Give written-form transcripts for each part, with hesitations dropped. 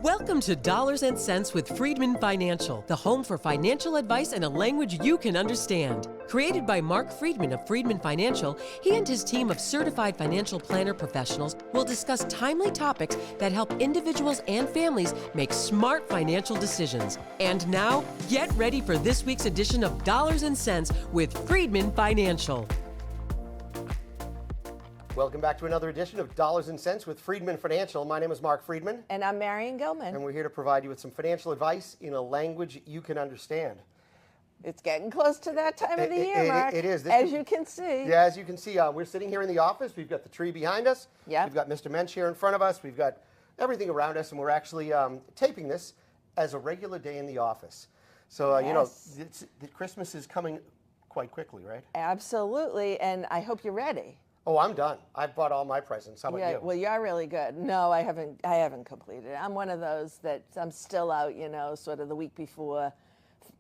Welcome to Dollars and Cents with Freedman Financial, the home for financial advice in a language you can understand. Created by Marc Freedman of Freedman Financial, he and his team of certified financial planner professionals will discuss timely topics that help individuals and families make smart financial decisions. And now, get ready for this week's edition of Dollars and Cents with Freedman Financial. Welcome back to another edition of Dollars and Cents with Freedman Financial. My name is Marc Freedman. And I'm Marion Gilman. And we're here to provide you with some financial advice in a language you can understand. It's getting close to that time of the year, Mark. It is. As you can see. Yeah, as you can see, we're sitting here in the office. We've got the tree behind us. Yep. We've got Mr. Mensch here in front of us. We've got everything around us, and we're actually taping this as a regular day in the office. So, Yes. Christmas is coming quite quickly, right? Absolutely, and I hope you're ready. Oh, I'm done. I've bought all my presents. How about you? Well, you're really good. No, I haven't completed. I'm one of those that I'm still out, sort of the week before,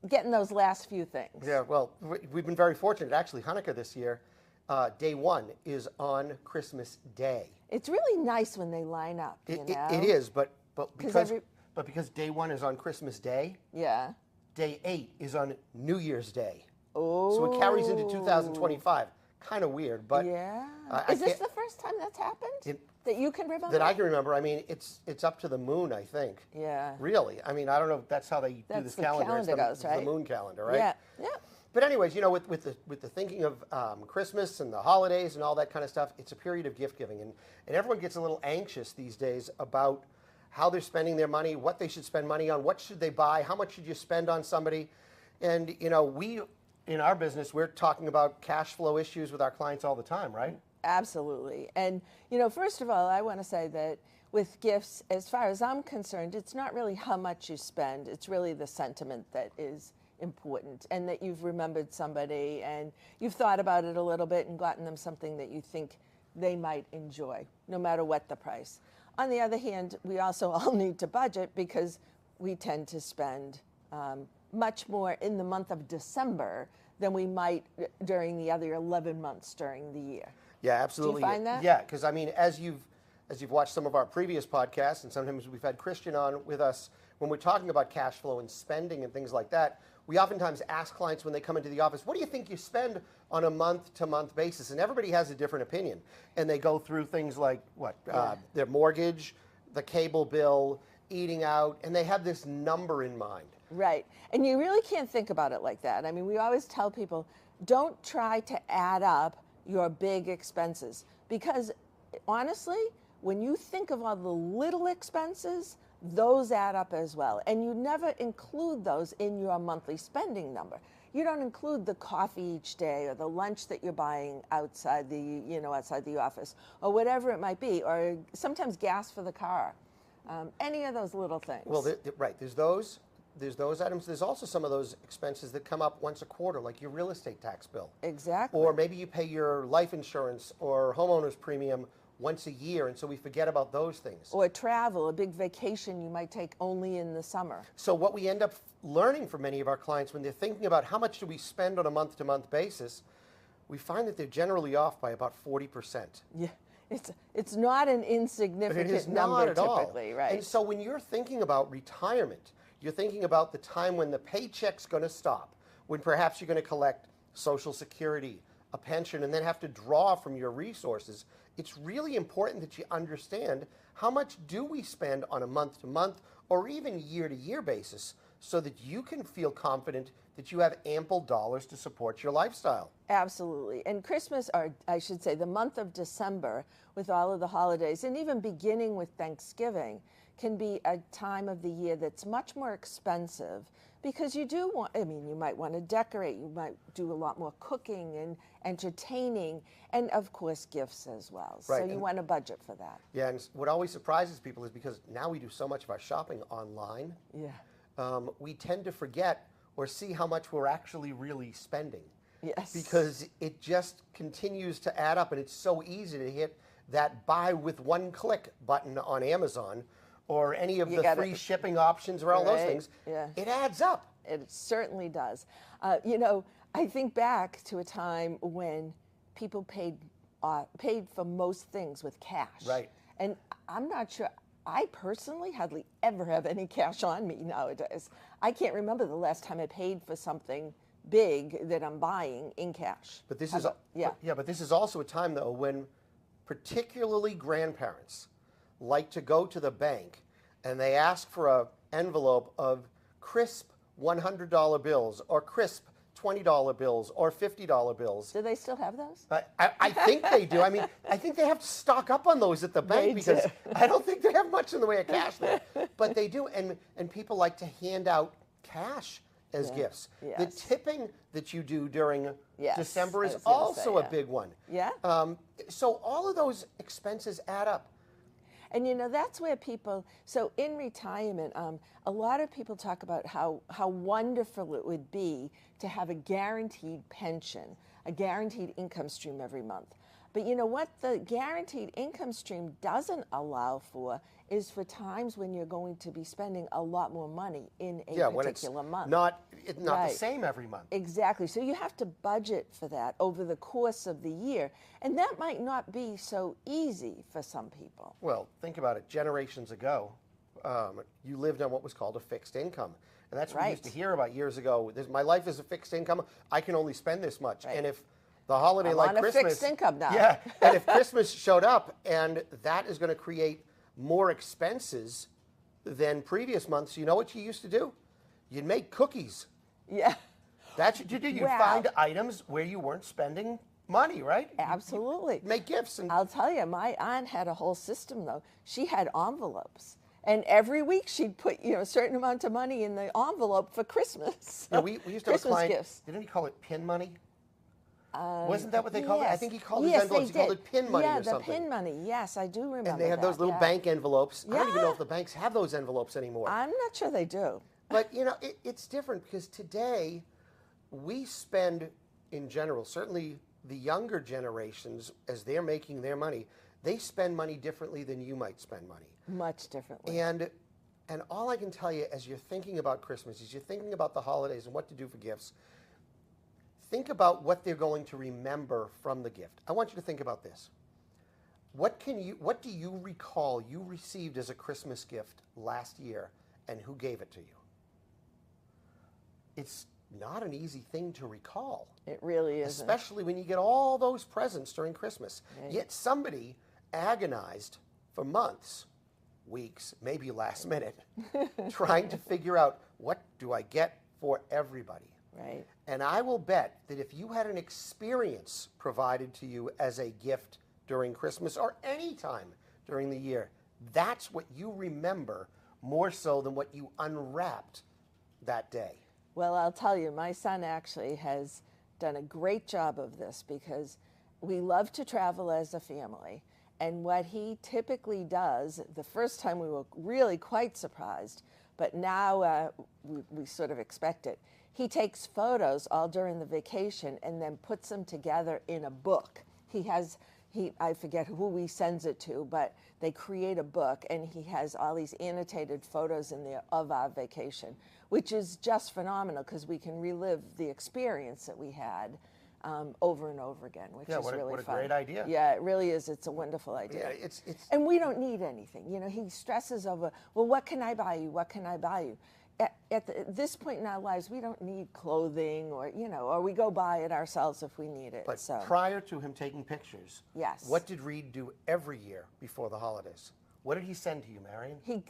getting those last few things. Yeah, well, we've been very fortunate. Actually, Hanukkah this year, day one is on Christmas Day. It's really nice when they line up, It is, but because day one is on Christmas Day, yeah, day 8 is on New Year's Day. Oh. So it carries into 2025. Kind of weird, but yeah. Is this the first time that's happened that you can remember? That I can remember. I mean, it's up to the moon, I think. Yeah. Really. I mean, I don't know if that's how they do this calendar. Calendar goes, right? The moon calendar, right? Yeah. Yeah. But anyways, with the thinking of Christmas and the holidays and all that kind of stuff, it's a period of gift giving, and everyone gets a little anxious these days about how they're spending their money, what they should spend money on, what should they buy, how much should you spend on somebody, and we. In our business, we're talking about cash flow issues with our clients all the time, right? Absolutely. And, first of all, I want to say that with gifts, as far as I'm concerned, it's not really how much you spend. It's really the sentiment that is important, and that you've remembered somebody and you've thought about it a little bit and gotten them something that you think they might enjoy, no matter what the price. On the other hand, we also all need to budget because we tend to spend much more in the month of December than we might during the other 11 months during the year. Yeah, absolutely. Do you find that? Yeah, because I mean, as you've watched some of our previous podcasts, and sometimes we've had Christian on with us when we're talking about cash flow and spending and things like that, we oftentimes ask clients when they come into the office, what do you think you spend on a month-to-month basis? And everybody has a different opinion. And they go through things like their mortgage, the cable bill, eating out, and they have this number in mind. Right. And you really can't think about it like that. I mean, we always tell people, don't try to add up your big expenses, because honestly, when you think of all the little expenses, those add up as well. And you never include those in your monthly spending number. You don't include the coffee each day or the lunch that you're buying outside the office or whatever it might be, or sometimes gas for the car. Any of those little things. Well, right. There's those items. There's also some of those expenses that come up once a quarter, like your real estate tax bill. Exactly. Or maybe you pay your life insurance or homeowner's premium once a year, and so we forget about those things. Or travel, a big vacation you might take only in the summer. So what we end up learning from many of our clients when they're thinking about how much do we spend on a month-to-month basis, we find that they're generally off by about 40%. Yeah. It's not an insignificant number typically, right? And so when you're thinking about retirement, you're thinking about the time when the paycheck's going to stop, when perhaps you're going to collect Social Security, a pension, and then have to draw from your resources. It's really important that you understand how much do we spend on a month-to-month or even year-to-year basis so that you can feel confident that you have ample dollars to support your lifestyle. Absolutely. And Christmas, or I should say the month of December, with all of the holidays, and even beginning with Thanksgiving, can be a time of the year that's much more expensive because you do want, you might want to decorate, you might do a lot more cooking and entertaining, and of course gifts as well. Right. So you want to budget for that. Yeah, and what always surprises people is because now we do so much of our shopping online, we tend to forget or see how much we're actually really spending. Yes. Because it just continues to add up, and it's so easy to hit that buy with one click button on Amazon or any of the free shipping options or all those things. Yeah. It adds up. It certainly does. I think back to a time when people paid for most things with cash. Right. And I'm not sure I personally hardly ever have any cash on me nowadays. I can't remember the last time I paid for something big that I'm buying in cash. But this is but this is also a time though when particularly grandparents like to go to the bank and they ask for an envelope of crisp $100 bills or crisp $20 bills or $50 bills. Do they still have those? I think they do. I mean, I think they have to stock up on those at the bank because I don't think they have much in the way of cash there. But they do, and people like to hand out cash as gifts. Yes. The tipping that you do during December is I was gonna also say, a big one. Yeah. So all of those expenses add up. And you know, that's where people, so in retirement, a lot of people talk about how wonderful it would be to have a guaranteed pension, a guaranteed income stream every month. But you know what the guaranteed income stream doesn't allow for is for times when you're going to be spending a lot more money in a particular month. Not the same every month. Exactly. So you have to budget for that over the course of the year. And that might not be so easy for some people. Well, think about it. Generations ago, you lived on what was called a fixed income. And that's what we used to hear about years ago. My life is a fixed income. I can only spend this much. And if the holiday I'm like on a Christmas, fixed income now. Yeah, and if Christmas showed up and that is going to create more expenses than previous months, you know what you used to do? You'd make cookies. Yeah. That's what you did. You'd find items where you weren't spending money, right? Absolutely. You'd make gifts. And I'll tell you, my aunt had a whole system, though. She had envelopes. And every week she'd put, a certain amount of money in the envelope for Christmas. Yeah, we used to have a client, gifts. Didn't he call it pin money? Wasn't that what they called it? I think he called his yes, envelopes, he called it pin money or something. Yeah, the pin money. Yes, I do remember And they had those little bank envelopes. I don't even know if the banks have those envelopes anymore. I'm not sure they do. But, it's different because today we spend, in general, certainly the younger generations, as they're making their money, they spend money differently than you might spend money. Much differently. And all I can tell you as you're thinking about Christmas, as you're thinking about the holidays and what to do for gifts, think about what they're going to remember from the gift. I want you to think about this. What do you recall you received as a Christmas gift last year, and who gave it to you? It's not an easy thing to recall. It really isn't. Especially when you get all those presents during Christmas. Right. Yet somebody agonized for months, weeks, maybe last minute, trying to figure out, what do I get for everybody? Right. And I will bet that if you had an experience provided to you as a gift during Christmas or any time during the year, that's what you remember more so than what you unwrapped that day. Well, I'll tell you, my son actually has done a great job of this because we love to travel as a family. And what he typically does, the first time we were really quite surprised, but now we sort of expect it. He takes photos all during the vacation and then puts them together in a book. I forget who he sends it to, but they create a book and he has all these annotated photos in there of our vacation, which is just phenomenal because we can relive the experience that we had over and over again, which is really fun. What a great idea. Yeah, it really is. It's a wonderful idea. Yeah, it's and we don't need anything. He stresses over, well, what can I buy you? What can I buy you? At this point in our lives, we don't need clothing or we go buy it ourselves if we need it. But prior to him taking pictures, yes. What did Reed do every year before the holidays? What did he send to you, Marion? He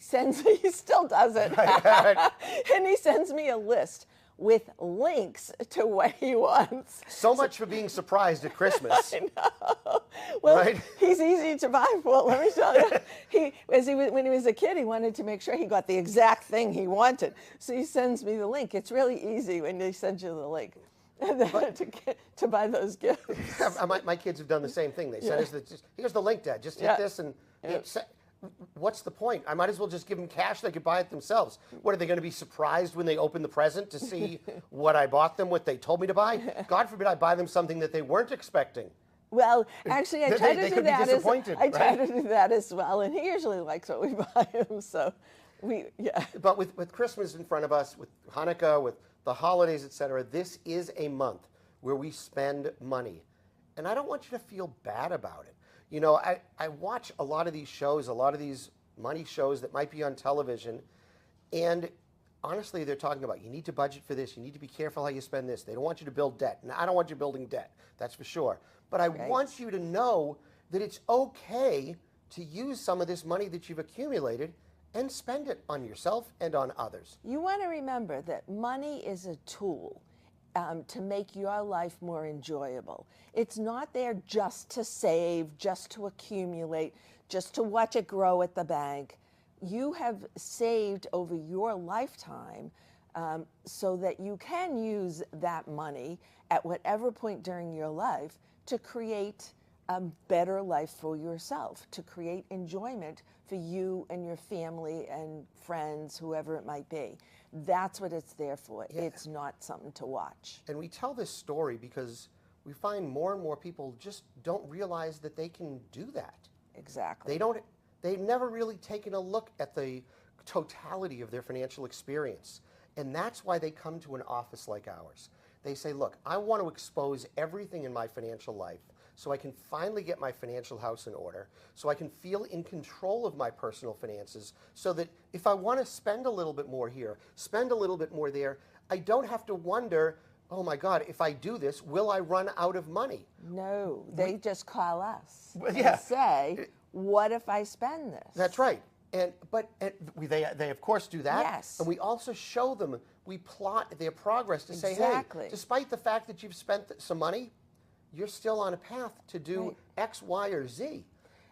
still does it. And he sends me a list with links to what he wants. So much for being surprised at Christmas. I know. Well, right? He's easy to buy for, let me tell you. When he was a kid, he wanted to make sure he got the exact thing he wanted. So he sends me the link. It's really easy when they send you the link to buy those gifts. My kids have done the same thing. They send us, here's the link, Dad. Just hit this and... What's the point? I might as well just give them cash. They could buy it themselves. What, are they going to be surprised when they open the present to see what I bought them, what they told me to buy? God forbid I buy them something that they weren't expecting. Well, actually, I try to do that. I try to do that as well, and he usually likes what we buy him. So, But with Christmas in front of us, with Hanukkah, with the holidays, etc., this is a month where we spend money, and I don't want you to feel bad about it. I watch a lot of these shows, a lot of these money shows that might be on television, and honestly, they're talking about you need to budget for this, you need to be careful how you spend this. They don't want you to build debt. And I don't want you building debt, that's for sure. But I want you to know that it's okay to use some of this money that you've accumulated and spend it on yourself and on others. You want to remember that money is a tool to make your life more enjoyable. It's not there just to save, just to accumulate, just to watch it grow at the bank. You have saved over your lifetime so that you can use that money at whatever point during your life to create a better life for yourself, to create enjoyment for you and your family and friends, whoever it might be. That's what it's there for. Yeah. It's not something to watch. And we tell this story because we find more and more people just don't realize that they can do that. Exactly. They've never really taken a look at the totality of their financial experience. And that's why they come to an office like ours. They say, look, I want to expose everything in my financial life so I can finally get my financial house in order, so I can feel in control of my personal finances, so that if I want to spend a little bit more here, spend a little bit more there, I don't have to wonder, oh my God, if I do this, will I run out of money? No, they just call us Yeah. and say, what if I spend this? That's right. But they of course do that. Yes. And we also show them, we plot their progress to say, Exactly. hey, despite the fact that you've spent some money, you're still on a path to do X, Y, or Z.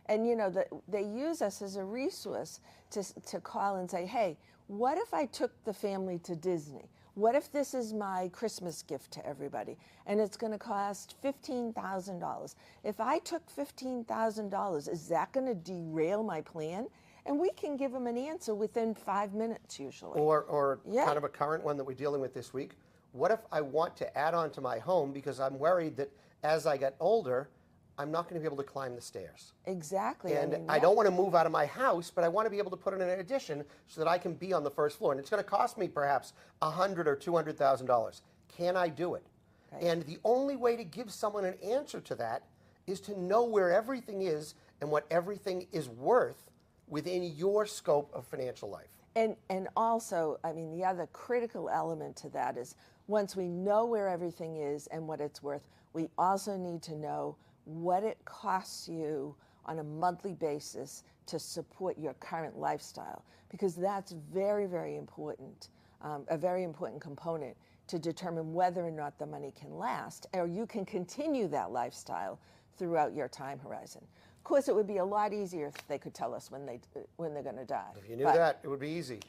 And you know, they use us as a resource to call and say, hey, what if I took the family to Disney? What if this is my Christmas gift to everybody and it's going to cost $15,000? If I took $15,000, is that going to derail my plan? And we can give them an answer within 5 minutes usually. Or kind of a current one that we're dealing with this week. What if I want to add on to my home because I'm worried that as I get older, I'm not going to be able to climb the stairs. Exactly. And I don't want to move out of my house, but I want to be able to put in an addition so that I can be on the first floor. And it's going to cost me perhaps $100,000 or $200,000. Can I do it? Right. And the only way to give someone an answer to that is to know where everything is and what everything is worth within your scope of financial life. And also, I mean, the other critical element to that is once we know where everything is and what it's worth, we also need to know what it costs you on a monthly basis to support your current lifestyle, because that's very, very important, a very important component to determine whether or not the money can last or you can continue that lifestyle throughout your time horizon. Of course, it would be a lot easier if they could tell us when they're going to die. If you knew that, it would be easy.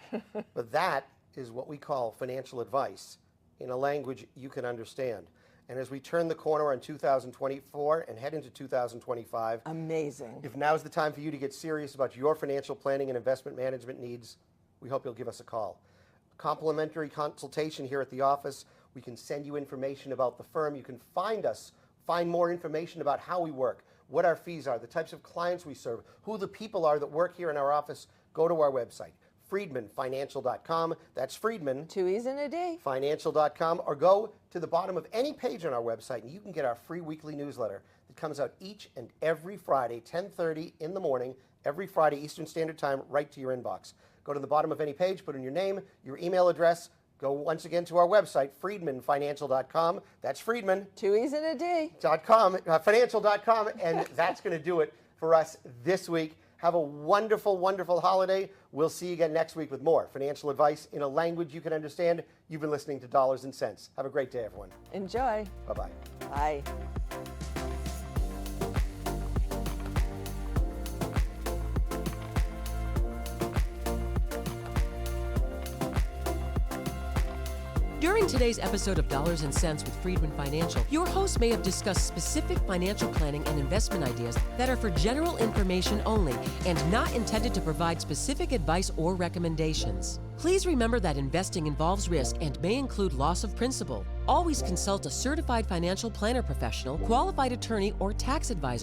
But that is what we call financial advice in a language you can understand. And as we turn the corner on 2024 and head into 2025, amazing. If now's the time for you to get serious about your financial planning and investment management needs, we hope you'll give us a call. Complimentary consultation here at the office. We can send you information about the firm. You can find more information about how we work, what our fees are, the types of clients we serve, who the people are that work here in our office. Go to our website, freedmanfinancial.com. That's Freedman. 2 E's and a D. Financial.com, or go to the bottom of any page on our website and you can get our free weekly newsletter that comes out each and every Friday, 10:30 in the morning, every Friday Eastern Standard Time, right to your inbox. Go to the bottom of any page, put in your name, your email address. Go once again to our website, freedmanfinancial.com. That's Freedman. 2 E's and a D. Financial.com, and that's going to do it for us this week. Have a wonderful, wonderful holiday. We'll see you again next week with more financial advice in a language you can understand. You've been listening to Dollars and Cents. Have a great day, everyone. Enjoy. Bye-bye. Bye. During today's episode of Dollars and Cents with Freedman Financial, your host may have discussed specific financial planning and investment ideas that are for general information only and not intended to provide specific advice or recommendations. Please remember that investing involves risk and may include loss of principal. Always consult a certified financial planner professional, qualified attorney, or tax advisor